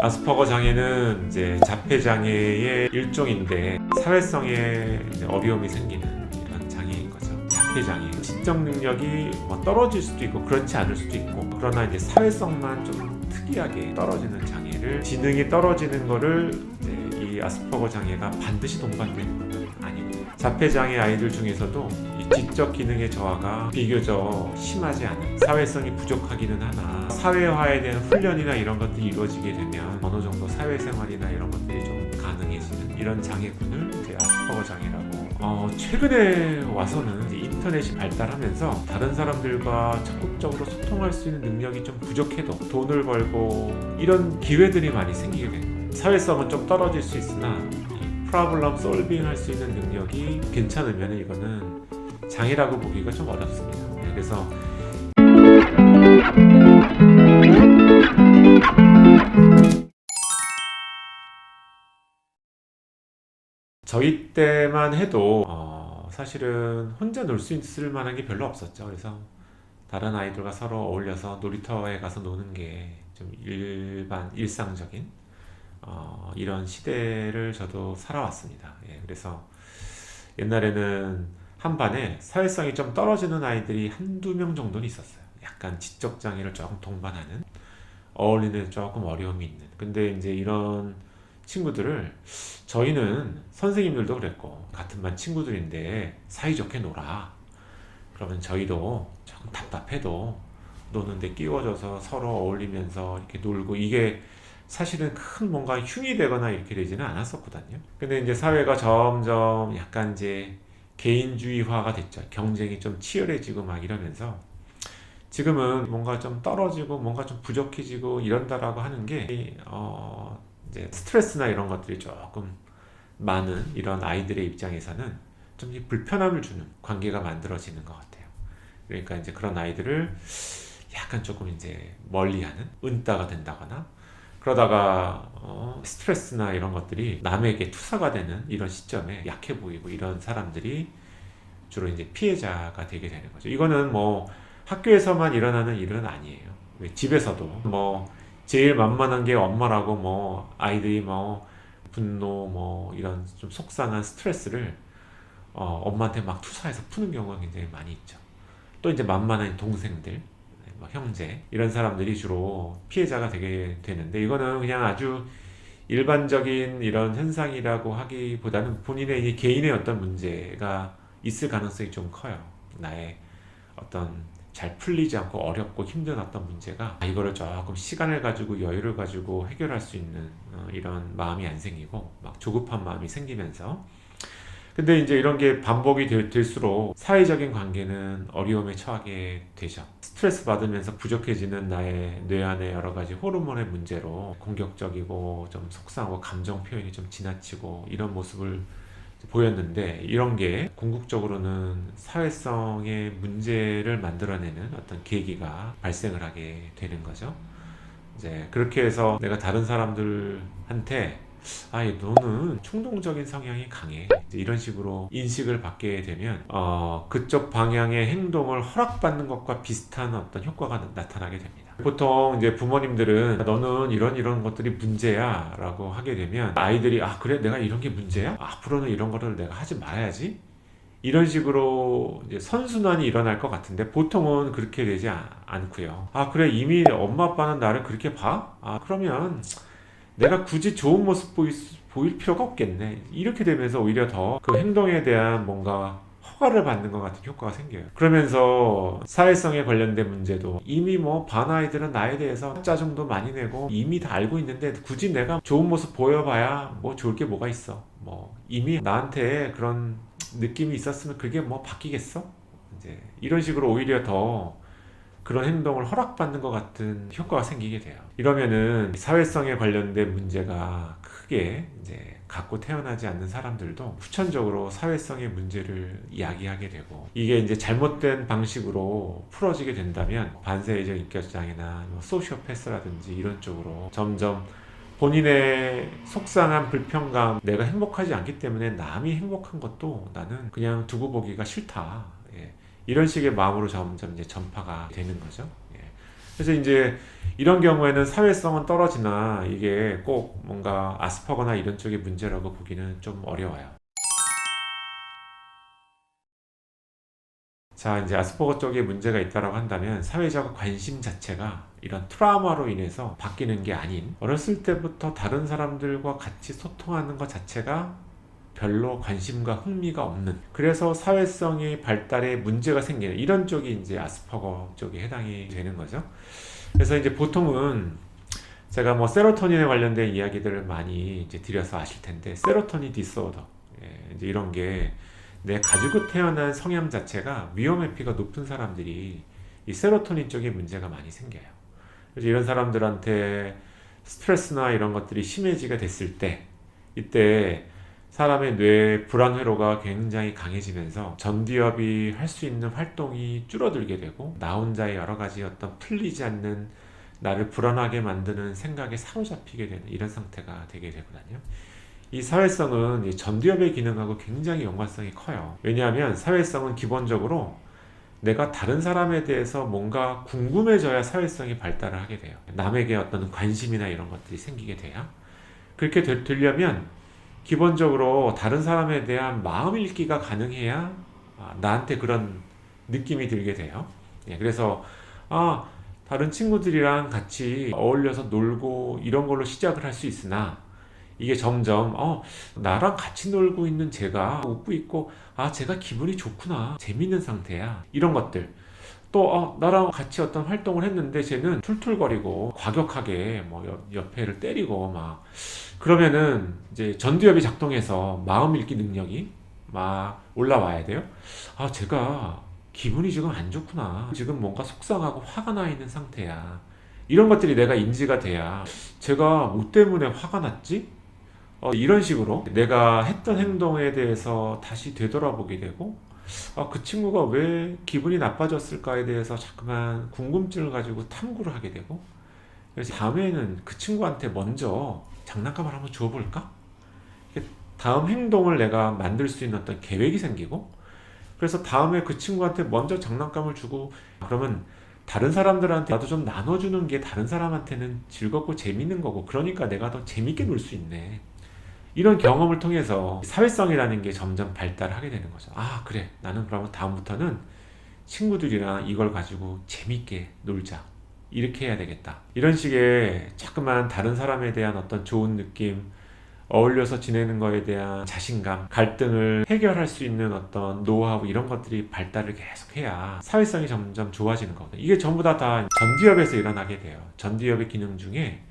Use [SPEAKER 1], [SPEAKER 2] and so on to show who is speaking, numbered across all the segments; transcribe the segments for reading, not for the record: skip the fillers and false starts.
[SPEAKER 1] 아스퍼거 장애는 이제 자폐 장애의 일종인데 사회성에 이제 어려움이 생기는 이런 장애인 거죠. 자폐 장애. 지적 능력이 뭐 떨어질 수도 있고 그렇지 않을 수도 있고, 그러나 이제 사회성만 좀 특이하게 떨어지는 장애를, 지능이 떨어지는 거를 이제 이 아스퍼거 장애가 반드시 동반되는 건 아니고, 자폐 장애 아이들 중에서도 이 지적 기능의 저하가 비교적 심하지 않은, 사회성이 부족하기는 하나 사회화에 대한 훈련이나 이런 것들이 이루어지게 되면 어느 정도 사회생활이나 이런 것들이 좀 가능해지는 이런 장애군을 이제 아스퍼거 장애라고. 최근에 와서는 이제 인터넷이 발달하면서 다른 사람들과 적극적으로 소통할 수 있는 능력이 좀 부족해도 돈을 벌고 이런 기회들이 많이 생기게 된 거예요. 사회성은 좀 떨어질 수 있으나 프로블럼 솔빙 할 수 있는 능력이 괜찮으면 이거는 장애라고 보기가 좀 어렵습니다. 그래서 저희 때만 해도 사실은 혼자 놀 수 있을 만한 게 별로 없었죠. 그래서 다른 아이들과 서로 어울려서 놀이터에 가서 노는 게 좀 일상적인 이런 시대를 저도 살아왔습니다. 그래서 옛날에는 한 반에 사회성이 좀 떨어지는 아이들이 한두 명 정도는 있었어요. 약간 지적 장애를 조금 동반하는, 어울리는 조금 어려움이 있는. 근데 이제 이런 친구들을 저희는 선생님들도 그랬고 같은 반 친구들인데 사이좋게 놀아. 그러면 저희도 조금 답답해도 노는데 끼워줘서 서로 어울리면서 이렇게 놀고, 이게 사실은 큰 뭔가 흉이 되거나 이렇게 되지는 않았었거든요. 근데 이제 사회가 점점 약간 이제 개인주의화가 됐죠. 경쟁이 좀 치열해지고 막 이러면서 지금은 뭔가 좀 떨어지고 뭔가 좀 부족해지고 이런다라고 하는 게 이제 스트레스나 이런 것들이 조금 많은 이런 아이들의 입장에서는 좀 불편함을 주는 관계가 만들어지는 것 같아요. 그러니까 이제 그런 아이들을 약간 조금 이제 멀리하는, 은따가 된다거나, 그러다가 스트레스나 이런 것들이 남에게 투사가 되는 이런 시점에 약해 보이고, 이런 사람들이 주로 이제 피해자가 되게 되는 거죠. 이거는 뭐 학교에서만 일어나는 일은 아니에요. 집에서도 뭐 제일 만만한 게 엄마라고 뭐 아이들이 뭐 분노 뭐 이런 좀 속상한 스트레스를 엄마한테 막 투사해서 푸는 경우가 굉장히 많이 있죠. 또 이제 만만한 동생들, 뭐 형제, 이런 사람들이 주로 피해자가 되게 되는데, 이거는 그냥 아주 일반적인 이런 현상이라고 하기보다는 본인의 이 개인의 어떤 문제가 있을 가능성이 좀 커요. 나의 어떤 잘 풀리지 않고 어렵고 힘든 어떤 문제가 이거를 조금 시간을 가지고 여유를 가지고 해결할 수 있는 이런 마음이 안 생기고 막 조급한 마음이 생기면서, 근데 이제 이런 게 반복이 될수록 사회적인 관계는 어려움에 처하게 되죠. 스트레스 받으면서 부족해지는 나의 뇌 안의 여러 가지 호르몬의 문제로 공격적이고 좀 속상하고 감정 표현이 좀 지나치고 이런 모습을 보였는데, 이런 게 궁극적으로는 사회성의 문제를 만들어내는 어떤 계기가 발생을 하게 되는 거죠. 이제 그렇게 해서 내가 다른 사람들한테 너는 충동적인 성향이 강해, 이제 이런 식으로 인식을 받게 되면 그쪽 방향의 행동을 허락받는 것과 비슷한 어떤 효과가 나타나게 됩니다. 보통 이제 부모님들은 너는 이런 것들이 문제야 라고 하게 되면 아이들이 그래 내가 이런 게 문제야? 앞으로는 이런 거를 내가 하지 말아야지, 이런 식으로 이제 선순환이 일어날 것 같은데, 보통은 그렇게 되지 않고요. 그래 이미 엄마 아빠는 나를 그렇게 봐? 그러면 내가 굳이 좋은 모습 보일 필요가 없겠네. 이렇게 되면서 오히려 더 그 행동에 대한 뭔가 허가를 받는 것 같은 효과가 생겨요. 그러면서 사회성에 관련된 문제도 이미 뭐 반 아이들은 나에 대해서 짜증도 많이 내고 이미 다 알고 있는데 굳이 내가 좋은 모습 보여봐야 뭐 좋을 게 뭐가 있어. 뭐 이미 나한테 그런 느낌이 있었으면 그게 뭐 바뀌겠어? 이제 이런 식으로 오히려 더 그런 행동을 허락받는 것 같은 효과가 생기게 돼요. 이러면은 사회성에 관련된 문제가 크게 이제 갖고 태어나지 않는 사람들도 후천적으로 사회성의 문제를 이야기하게 되고, 이게 이제 잘못된 방식으로 풀어지게 된다면 반사회적 인격장애나 소시오패스라든지 이런 쪽으로 점점 본인의 속상한 불편감, 내가 행복하지 않기 때문에 남이 행복한 것도 나는 그냥 두고 보기가 싫다. 이런 식의 마음으로 점점 이제 전파가 되는 거죠. 그래서 이제 이런 경우에는 사회성은 떨어지나 이게 꼭 뭔가 아스퍼거나 이런 쪽의 문제라고 보기는 좀 어려워요. 자, 이제 아스퍼거 쪽에 문제가 있다고 한다면 사회적 관심 자체가 이런 트라우마로 인해서 바뀌는 게 아닌 어렸을 때부터 다른 사람들과 같이 소통하는 것 자체가 별로 관심과 흥미가 없는, 그래서 사회성의 발달에 문제가 생기는 이런 쪽이 이제 아스퍼거 쪽에 해당이 되는 거죠. 그래서 이제 보통은 제가 뭐 세로토닌에 관련된 이야기들을 많이 이제 드려서 아실 텐데, 세로토닌 디스오더, 이제 이런 게 내 가지고 태어난 성향 자체가 위험회피가 높은 사람들이 이 세로토닌 쪽에 문제가 많이 생겨요. 그래서 이런 사람들한테 스트레스나 이런 것들이 심해지게 됐을 때, 이때 사람의 뇌 불안 회로가 굉장히 강해지면서 전두엽이 할 수 있는 활동이 줄어들게 되고, 나 혼자의 여러 가지 어떤 풀리지 않는 나를 불안하게 만드는 생각에 사로잡히게 되는 이런 상태가 되게 되거든요. 이 사회성은 이 전두엽의 기능하고 굉장히 연관성이 커요. 왜냐하면 사회성은 기본적으로 내가 다른 사람에 대해서 뭔가 궁금해져야 사회성이 발달을 하게 돼요. 남에게 어떤 관심이나 이런 것들이 생기게 돼야. 그렇게 되려면 기본적으로 다른 사람에 대한 마음 읽기가 가능해야 나한테 그런 느낌이 들게 돼요. 그래서 아, 다른 친구들이랑 같이 어울려서 놀고 이런 걸로 시작을 할 수 있으나, 이게 점점 나랑 같이 놀고 있는 쟤가 웃고 있고, 아, 쟤가 기분이 좋구나, 재밌는 상태야, 이런 것들. 또 나랑 같이 어떤 활동을 했는데 쟤는 툴툴거리고 과격하게 뭐 옆에를 때리고 막 그러면은 이제 전두엽이 작동해서 마음 읽기 능력이 막 올라와야 돼요. 아, 제가 기분이 지금 안 좋구나, 지금 뭔가 속상하고 화가 나 있는 상태야, 이런 것들이 내가 인지가 돼야 제가 뭐 때문에 화가 났지? 이런 식으로 내가 했던 행동에 대해서 다시 되돌아보게 되고, 그 친구가 왜 기분이 나빠졌을까에 대해서 자꾸만 궁금증을 가지고 탐구를 하게 되고, 그래서 다음에는 그 친구한테 먼저 장난감을 한번 줘볼까? 다음 행동을 내가 만들 수 있는 어떤 계획이 생기고, 그래서 다음에 그 친구한테 먼저 장난감을 주고, 그러면 다른 사람들한테 나도 좀 나눠주는 게 다른 사람한테는 즐겁고 재밌는 거고, 그러니까 내가 더 재밌게 놀 수 있네. 이런 경험을 통해서 사회성이라는 게 점점 발달하게 되는 거죠. 아, 그래. 나는 그러면 다음부터는 친구들이랑 이걸 가지고 재밌게 놀자, 이렇게 해야 되겠다. 이런 식의 자꾸만 다른 사람에 대한 어떤 좋은 느낌, 어울려서 지내는 거에 대한 자신감, 갈등을 해결할 수 있는 어떤 노하우, 이런 것들이 발달을 계속해야 사회성이 점점 좋아지는 거거든요. 이게 전부 다 전두엽에서 일어나게 돼요. 전두엽의 기능 중에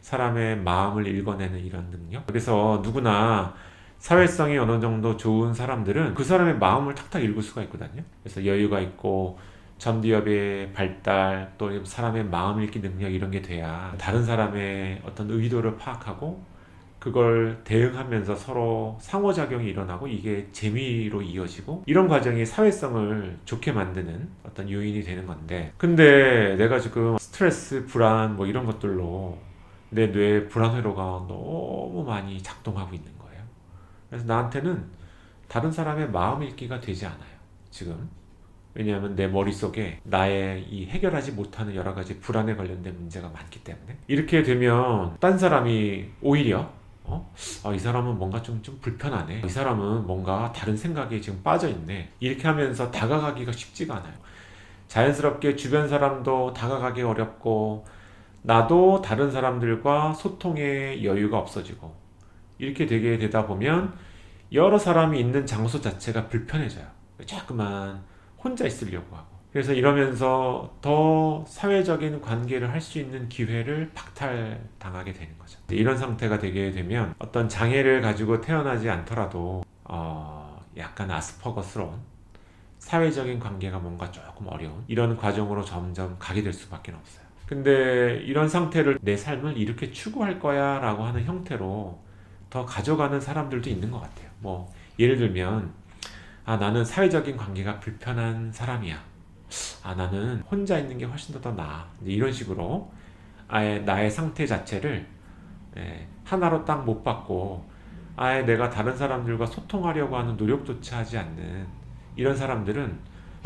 [SPEAKER 1] 사람의 마음을 읽어내는 이런 능력. 그래서 누구나 사회성이 어느 정도 좋은 사람들은 그 사람의 마음을 탁탁 읽을 수가 있거든요. 그래서 여유가 있고 전두엽의 발달, 또 사람의 마음 읽기 능력, 이런 게 돼야 다른 사람의 어떤 의도를 파악하고 그걸 대응하면서 서로 상호작용이 일어나고 이게 재미로 이어지고, 이런 과정이 사회성을 좋게 만드는 어떤 요인이 되는 건데, 근데 내가 지금 스트레스, 불안 뭐 이런 것들로 내 뇌 불안 회로가 너무 많이 작동하고 있는 거예요. 그래서 나한테는 다른 사람의 마음 읽기가 되지 않아요, 지금. 왜냐하면 내 머릿속에 나의 이 해결하지 못하는 여러 가지 불안에 관련된 문제가 많기 때문에. 이렇게 되면 딴 사람이 오히려 이 사람은 뭔가 좀 불편하네, 이 사람은 뭔가 다른 생각에 지금 빠져 있네, 이렇게 하면서 다가가기가 쉽지가 않아요. 자연스럽게 주변 사람도 다가가기 어렵고, 나도 다른 사람들과 소통의 여유가 없어지고, 이렇게 되게 되다 보면 여러 사람이 있는 장소 자체가 불편해져요. 자꾸만 혼자 있으려고 하고. 그래서 이러면서 더 사회적인 관계를 할 수 있는 기회를 박탈당하게 되는 거죠. 이런 상태가 되게 되면 어떤 장애를 가지고 태어나지 않더라도 약간 아스퍼거스러운 사회적인 관계가 뭔가 조금 어려운 이런 과정으로 점점 가게 될 수밖에 없어요. 근데 이런 상태를 내 삶을 이렇게 추구할 거야 라고 하는 형태로 더 가져가는 사람들도 있는 것 같아요. 뭐 예를 들면, 나는 사회적인 관계가 불편한 사람이야, 나는 혼자 있는 게 훨씬 더 나아, 이런 식으로 아예 나의 상태 자체를 하나로 딱 못 받고 아예 내가 다른 사람들과 소통하려고 하는 노력조차 하지 않는 이런 사람들은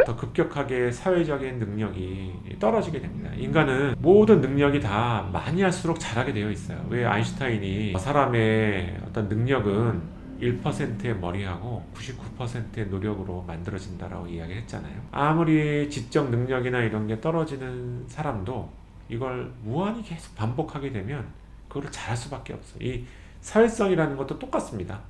[SPEAKER 1] 더 급격하게 사회적인 능력이 떨어지게 됩니다. 인간은 모든 능력이 다 많이 할수록 잘하게 되어 있어요. 왜 아인슈타인이 사람의 어떤 능력은 1%의 머리하고 99%의 노력으로 만들어진다라고 이야기를 했잖아요. 아무리 지적 능력이나 이런 게 떨어지는 사람도 이걸 무한히 계속 반복하게 되면 그걸 잘할 수밖에 없어요. 이 사회성이라는 것도 똑같습니다.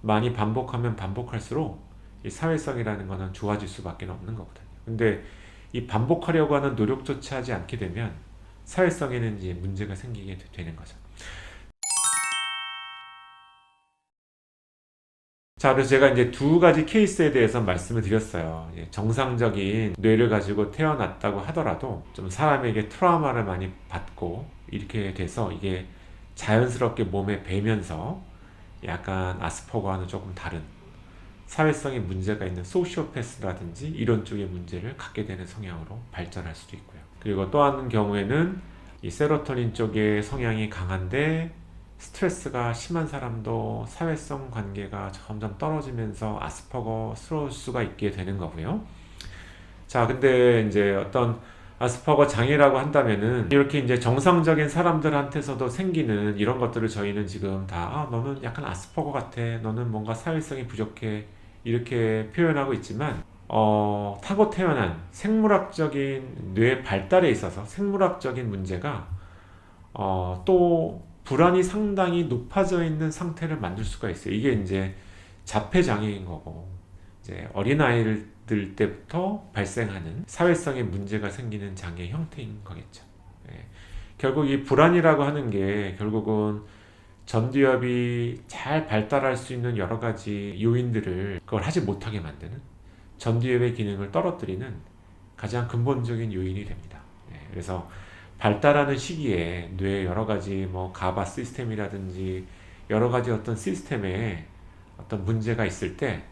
[SPEAKER 1] 많이 반복하면 반복할수록 이 사회성이라는 거는 좋아질 수밖에 없는 거거든요. 근데 이 반복하려고 하는 노력조차 하지 않게 되면 사회성에는 이제 문제가 생기게 되는 거죠. 자, 그래서 제가 이제 두 가지 케이스에 대해서 말씀을 드렸어요. 정상적인 뇌를 가지고 태어났다고 하더라도 좀 사람에게 트라우마를 많이 받고 이렇게 돼서 이게 자연스럽게 몸에 배면서 약간 아스퍼거와는 조금 다른 사회성에 문제가 있는 소시오패스라든지 이런 쪽의 문제를 갖게 되는 성향으로 발전할 수도 있고요. 그리고 또 한 경우에는 이 세로토닌 쪽의 성향이 강한데 스트레스가 심한 사람도 사회성 관계가 점점 떨어지면서 아스퍼거스러울 수가 있게 되는 거고요. 자, 근데 이제 어떤 아스퍼거 장애라고 한다면은 이렇게 이제 정상적인 사람들한테서도 생기는 이런 것들을 저희는 지금 다 너는 약간 아스퍼거 같아. 너는 뭔가 사회성이 부족해. 이렇게 표현하고 있지만 타고 태어난 생물학적인 뇌 발달에 있어서 생물학적인 문제가 또 불안이 상당히 높아져 있는 상태를 만들 수가 있어요. 이게 이제 자폐 장애인 거고 이제 어린아이들 때부터 발생하는 사회성에 문제가 생기는 장애 형태인 거겠죠. 예. 결국 이 불안이라고 하는 게 결국은 전두엽이 잘 발달할 수 있는 여러 가지 요인들을 그걸 하지 못하게 만드는 전두엽의 기능을 떨어뜨리는 가장 근본적인 요인이 됩니다. 예. 그래서 발달하는 시기에 뇌의 여러 가지 뭐 가바 시스템이라든지 여러 가지 어떤 시스템에 어떤 문제가 있을 때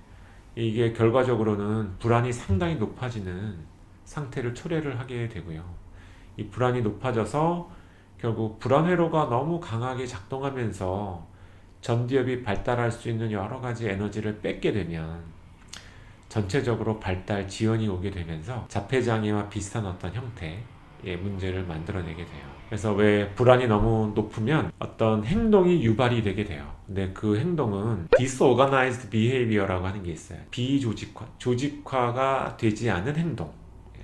[SPEAKER 1] 이게 결과적으로는 불안이 상당히 높아지는 상태를 초래를 하게 되고요. 이 불안이 높아져서 결국 불안 회로가 너무 강하게 작동하면서 전두엽이 발달할 수 있는 여러 가지 에너지를 뺏게 되면 전체적으로 발달 지연이 오게 되면서 자폐장애와 비슷한 어떤 형태의 문제를 만들어내게 돼요. 그래서 왜 불안이 너무 높으면 어떤 행동이 유발이 되게 돼요. 근데 그 행동은 disorganized behavior라고 하는 게 있어요. 비조직화, 조직화가 되지 않은 행동.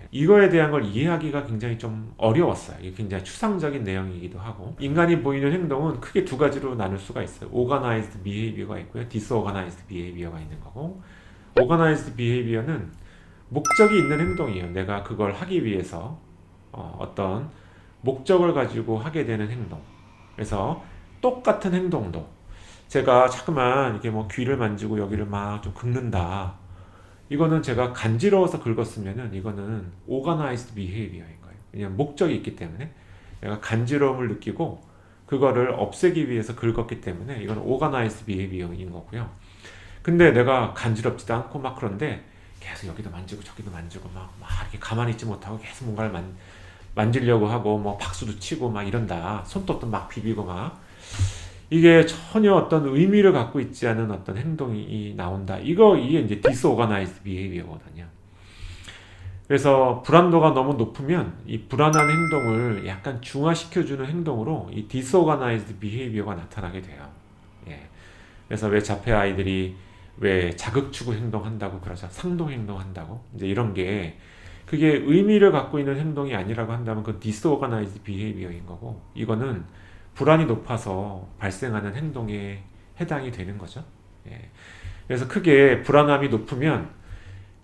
[SPEAKER 1] 이거에 대한 걸 이해하기가 굉장히 좀 어려웠어요. 이게 굉장히 추상적인 내용이기도 하고 인간이 보이는 행동은 크게 두 가지로 나눌 수가 있어요. organized behavior가 있고요. disorganized behavior가 있는 거고 organized behavior는 목적이 있는 행동이에요. 내가 그걸 하기 위해서 어떤 목적을 가지고 하게 되는 행동. 그래서 똑같은 행동도 제가 자꾸만 이렇게 뭐 귀를 만지고 여기를 막 좀 긁는다. 이거는 제가 간지러워서 긁었으면은 이거는 organized behavior인 거예요. 왜냐면 목적이 있기 때문에 내가 간지러움을 느끼고 그거를 없애기 위해서 긁었기 때문에 이건 organized behavior인 거고요. 근데 내가 간지럽지도 않고 막 그런데 계속 여기도 만지고 저기도 만지고 막 이렇게 가만히 있지 못하고 계속 뭔가를 만지려고 하고 뭐 박수도 치고 막 이런다. 손톱도 막 비비고 막 이게 전혀 어떤 의미를 갖고 있지 않은 어떤 행동이 나온다. 이게 이제 disorganized behavior거든요. 그래서 불안도가 너무 높으면 이 불안한 행동을 약간 중화시켜주는 행동으로 이 disorganized behavior가 나타나게 돼요. 예. 그래서 왜 자폐 아이들이 왜 자극추구 행동한다고 그러죠. 상동 행동한다고. 이제 이런 게 그게 의미를 갖고 있는 행동이 아니라고 한다면 그 disorganized behavior인 거고 이거는 불안이 높아서 발생하는 행동에 해당이 되는 거죠. 예. 그래서 크게 불안함이 높으면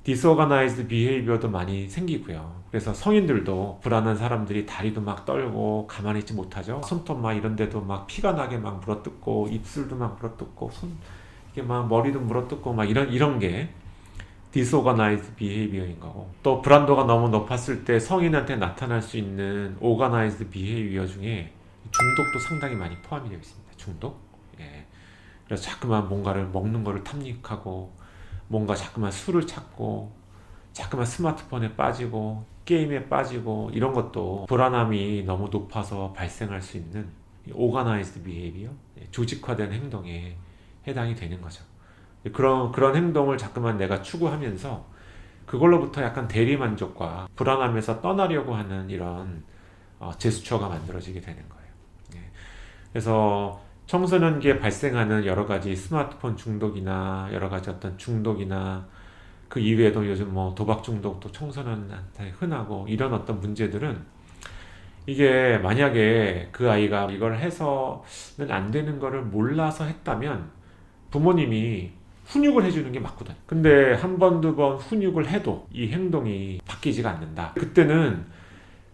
[SPEAKER 1] disorganized behavior도 많이 생기고요. 그래서 성인들도 불안한 사람들이 다리도 막 떨고 가만히 있지 못하죠. 손톱 막 이런 데도 막 피가 나게 막 물어뜯고 입술도 막 물어뜯고 이게 막 머리도 물어뜯고 막 이런 게 disorganized behavior인 거고 또 불안도가 너무 높았을 때 성인한테 나타날 수 있는 organized behavior 중에 중독도 상당히 많이 포함이 되어 있습니다. 중독. 예. 그래서 자꾸만 뭔가를 먹는 거를 탐닉하고 뭔가 자꾸만 술을 찾고 자꾸만 스마트폰에 빠지고 게임에 빠지고 이런 것도 불안함이 너무 높아서 발생할 수 있는 organized behavior, 조직화된 행동에 해당이 되는 거죠. 그런 행동을 자꾸만 내가 추구하면서 그걸로부터 약간 대리만족과 불안함에서 떠나려고 하는 이런 제스처가 만들어지게 되는 거예요. 예. 그래서 청소년기에 발생하는 여러 가지 스마트폰 중독이나 여러 가지 어떤 중독이나 그 이외에도 요즘 뭐 도박 중독도 청소년한테 흔하고 이런 어떤 문제들은 이게 만약에 그 아이가 이걸 해서는 안 되는 거를 몰라서 했다면 부모님이 훈육을 해주는 게 맞거든. 근데 한 번, 두 번 훈육을 해도 이 행동이 바뀌지가 않는다. 그때는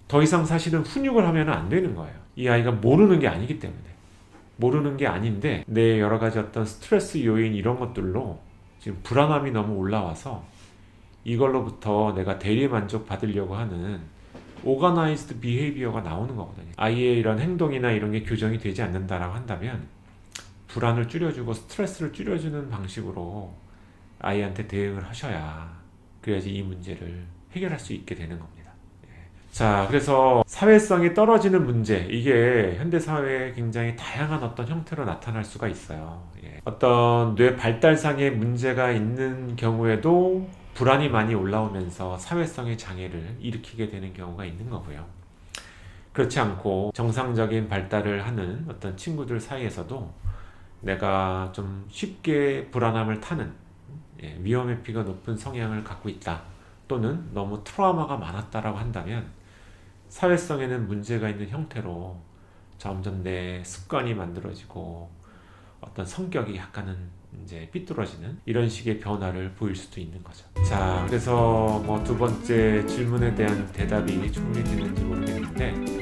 [SPEAKER 1] 더 이상 사실은 훈육을 하면 안 되는 거예요. 이 아이가 모르는 게 아니기 때문에. 모르는 게 아닌데 내 여러 가지 어떤 스트레스 요인 이런 것들로 지금 불안함이 너무 올라와서 이걸로부터 내가 대리 만족 받으려고 하는 오가나이즈드 비헤이비어가 나오는 거거든요. 아이의 이런 행동이나 이런 게 교정이 되지 않는다라고 한다면 불안을 줄여주고 스트레스를 줄여주는 방식으로 아이한테 대응을 하셔야 그래야지 이 문제를 해결할 수 있게 되는 겁니다. 자, 그래서 사회성이 떨어지는 문제, 이게 현대사회에 굉장히 다양한 어떤 형태로 나타날 수가 있어요. 어떤 뇌 발달상의 문제가 있는 경우에도 불안이 많이 올라오면서 사회성의 장애를 일으키게 되는 경우가 있는 거고요. 그렇지 않고 정상적인 발달을 하는 어떤 친구들 사이에서도 내가 좀 쉽게 불안함을 타는 위험 회피가 높은 성향을 갖고 있다, 또는 너무 트라우마가 많았다라고 한다면 사회성에는 문제가 있는 형태로 점점 내 습관이 만들어지고 어떤 성격이 약간은 이제 삐뚤어지는 이런 식의 변화를 보일 수도 있는 거죠. 자, 그래서 뭐 두 번째 질문에 대한 대답이 충분히 됐는지 모르겠는데